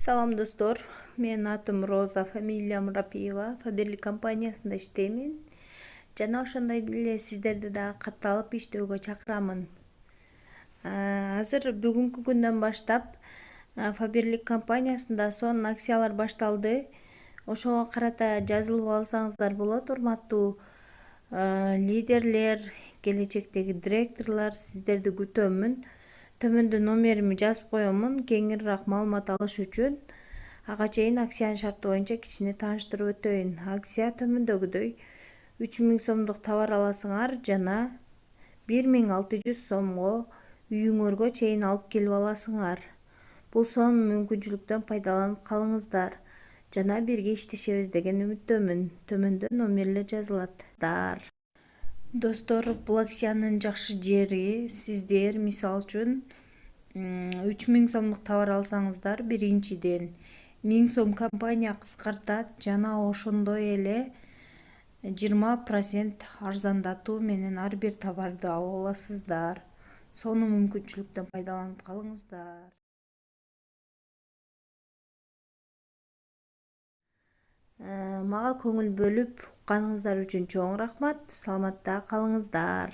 Салам достор, менин атым Роза, фамилиям Рапиева, Фаберлик компаниясында иштеймин. Жана ошондой эле сиздерди дагы катталып иштөөгө чакырамын. Азыр бүгүнкү күндөн баштап Фаберлик компаниясында сонун акциялар башталды. Ошого карата жазылып алсаңыздар болот, урматтуу лидерлер, келечектеги директорлор, сиздерди күтөмүн. Төмөндө номерими жазып коемун, кеңирээк маалымат алыш үчүн. Ага чейин акциянын шарты боюнча кичине тааныштырып өтөйүн. Акция төмөндөгүдөй 3000 сомдук товар аласыңар жана 1600 сомго үйүңөргө чейин алып келип аласыңар. Бул сонун мүмкүнчүлүктөн пайдаланып калыңыздар жана бирге иштешебиз деген үмүттөмүн. Төмөндө номерлер жазылат. Достор, бул акциянын жакшы жери сиздер мисалы үчүн 3000 сомдук товар алсаңыздар, биринчиден 1000 сом компания кыскартат жана ошондой эле 20% арзандатуу менен ар бир товарды ала аласыздар. Сонун мүмкүнчүлүктөн пайдаланып калыңыздар. Мага көңүл бөлүп укканыңыздар үчүн чоң рахмат. Саламатта калыңыздар.